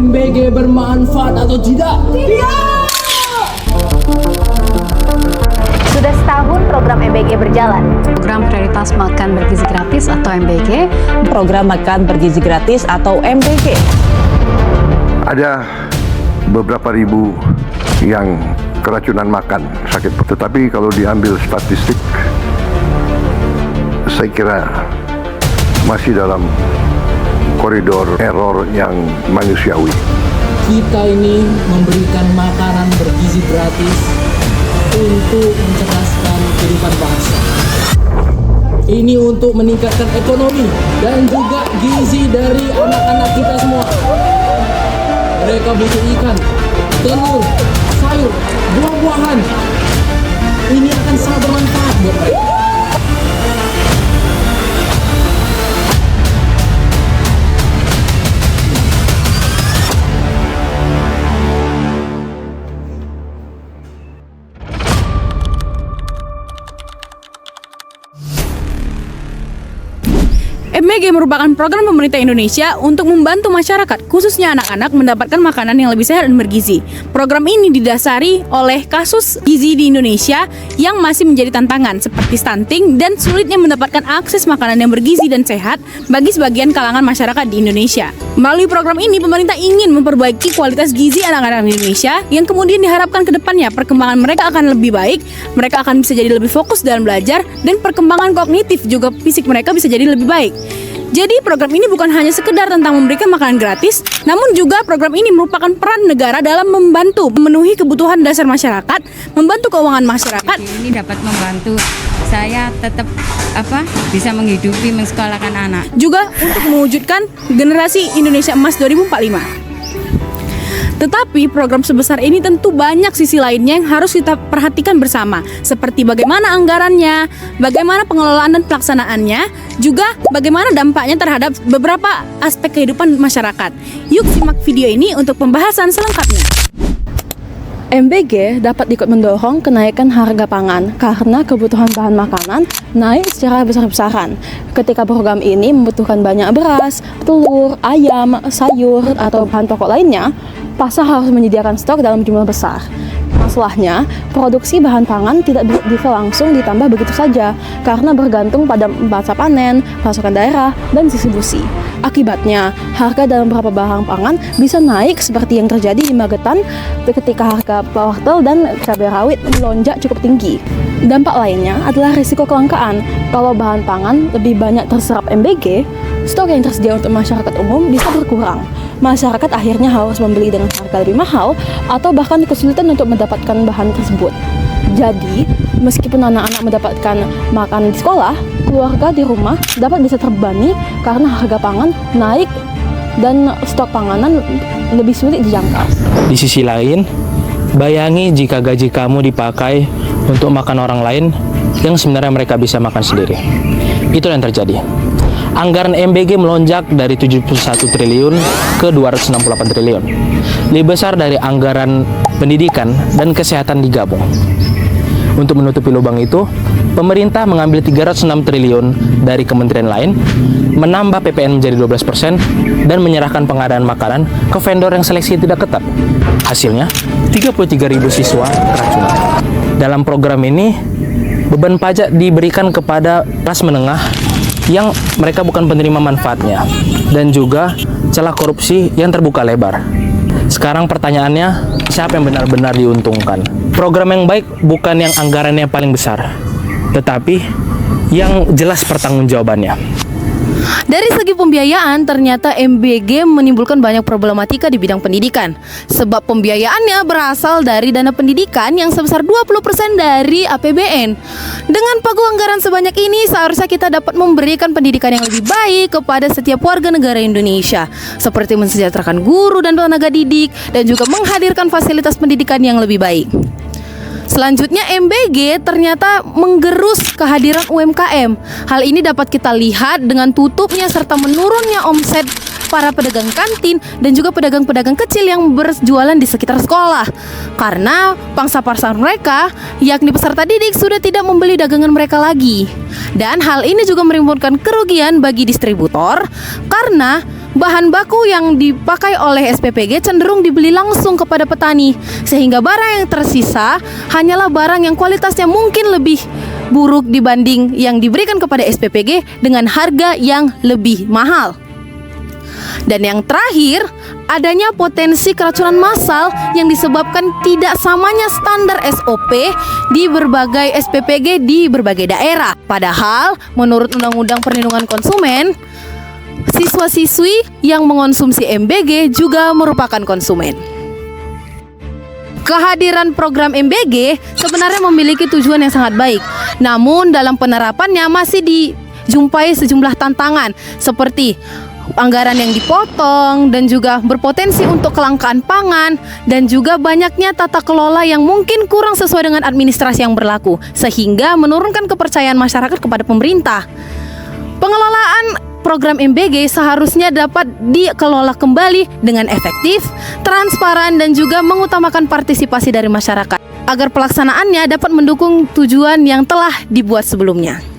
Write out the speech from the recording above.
MBG bermanfaat atau tidak? Tidak! Sudah setahun program MBG berjalan. Program Prioritas Makan Bergizi Gratis atau MBG. Program Makan Bergizi Gratis atau MBG. Ada beberapa ribu yang keracunan makan sakit, tetapi kalau diambil statistik, saya kira masih dalam koridor error yang manusiawi. Kita ini memberikan makanan bergizi gratis untuk mencerdaskan kehidupan bangsa. Ini untuk meningkatkan ekonomi dan juga gizi dari anak-anak kita semua. Mereka butuh ikan, telur, sayur, buah-buahan. Ini akan sangat bermanfaat buat mereka. MBG merupakan program pemerintah Indonesia untuk membantu masyarakat, khususnya anak-anak, mendapatkan makanan yang lebih sehat dan bergizi. Program ini didasari oleh kasus gizi di Indonesia yang masih menjadi tantangan, seperti stunting dan sulitnya mendapatkan akses makanan yang bergizi dan sehat bagi sebagian kalangan masyarakat di Indonesia. Melalui program ini, pemerintah ingin memperbaiki kualitas gizi anak-anak di Indonesia, yang kemudian diharapkan ke depannya perkembangan mereka akan lebih baik, mereka akan bisa jadi lebih fokus dalam belajar, dan perkembangan kognitif juga fisik mereka bisa jadi lebih baik. Jadi program ini bukan hanya sekedar tentang memberikan makanan gratis, namun juga program ini merupakan peran negara dalam membantu memenuhi kebutuhan dasar masyarakat, membantu keuangan masyarakat. Ini dapat membantu saya tetap bisa menghidupi, mensekolahkan anak. Juga untuk mewujudkan generasi Indonesia Emas 2045. Tetapi program sebesar ini tentu banyak sisi lainnya yang harus kita perhatikan bersama, seperti bagaimana anggarannya, bagaimana pengelolaan dan pelaksanaannya, juga bagaimana dampaknya terhadap beberapa aspek kehidupan masyarakat. Yuk simak video ini untuk pembahasan selengkapnya. MBG dapat ikut mendorong kenaikan harga pangan karena kebutuhan bahan makanan naik secara besar-besaran. Ketika program ini membutuhkan banyak beras, telur, ayam, sayur, atau bahan pokok lainnya, pasar harus menyediakan stok dalam jumlah besar. Masalahnya, produksi bahan pangan tidak bisa langsung ditambah begitu saja karena bergantung pada masa panen, pasokan daerah, dan distribusi. Akibatnya, harga dalam beberapa barang pangan bisa naik seperti yang terjadi di Magetan ketika harga wortel dan cabai rawit melonjak cukup tinggi. Dampak lainnya adalah risiko kelangkaan. Kalau bahan pangan lebih banyak terserap MBG, stok yang tersedia untuk masyarakat umum bisa berkurang. Masyarakat akhirnya harus membeli dengan harga lebih mahal atau bahkan kesulitan untuk mendapatkan bahan tersebut. Jadi, meskipun anak-anak mendapatkan makanan di sekolah, keluarga di rumah dapat bisa terbebani karena harga pangan naik dan stok panganan lebih sulit dijangkau. Di sisi lain, bayangi jika gaji kamu dipakai untuk makan orang lain yang sebenarnya mereka bisa makan sendiri. Itu yang terjadi. Anggaran MBG melonjak dari 71 triliun ke 268 triliun. Lebih besar dari anggaran pendidikan dan kesehatan digabung. Untuk menutupi lubang itu, pemerintah mengambil 306 triliun dari kementerian lain, menambah PPN menjadi 12%, dan menyerahkan pengadaan makanan ke vendor yang seleksi tidak ketat. Hasilnya, 33.000 siswa keracunan. Dalam program ini, beban pajak diberikan kepada kelas menengah yang mereka bukan penerima manfaatnya, dan juga celah korupsi yang terbuka lebar. Sekarang pertanyaannya, siapa yang benar-benar diuntungkan? Program yang baik bukan yang anggarannya paling besar, tetapi yang jelas pertanggungjawabannya. Dari segi pembiayaan, ternyata MBG menimbulkan banyak problematika di bidang pendidikan. Sebab pembiayaannya berasal dari dana pendidikan yang sebesar 20% dari APBN. Dengan pagu anggaran sebanyak ini, seharusnya kita dapat memberikan pendidikan yang lebih baik kepada setiap warga negara Indonesia, seperti mensejahterakan guru dan tenaga didik, dan juga menghadirkan fasilitas pendidikan yang lebih baik. Selanjutnya, MBG ternyata menggerus kehadiran UMKM. Hal ini dapat kita lihat dengan tutupnya serta menurunnya omset para pedagang kantin dan juga pedagang-pedagang kecil yang berjualan di sekitar sekolah. Karena pangsa pasar mereka, yakni peserta didik, sudah tidak membeli dagangan mereka lagi. Dan hal ini juga menimbulkan kerugian bagi distributor karena bahan baku yang dipakai oleh SPPG cenderung dibeli langsung kepada petani, sehingga barang yang tersisa hanyalah barang yang kualitasnya mungkin lebih buruk dibanding yang diberikan kepada SPPG dengan harga yang lebih mahal. Dan yang terakhir, adanya potensi keracunan massal yang disebabkan tidak samanya standar SOP di berbagai SPPG di berbagai daerah. Padahal menurut Undang-Undang Perlindungan Konsumen, siswa-siswi yang mengonsumsi MBG juga merupakan konsumen. Kehadiran program MBG sebenarnya memiliki tujuan yang sangat baik. Namun dalam penerapannya masih dijumpai sejumlah tantangan seperti anggaran yang dipotong dan juga berpotensi untuk kelangkaan pangan dan juga banyaknya tata kelola yang mungkin kurang sesuai dengan administrasi yang berlaku sehingga menurunkan kepercayaan masyarakat kepada pemerintah. Pengelolaan program MBG seharusnya dapat dikelola kembali dengan efektif, transparan dan juga mengutamakan partisipasi dari masyarakat agar pelaksanaannya dapat mendukung tujuan yang telah dibuat sebelumnya.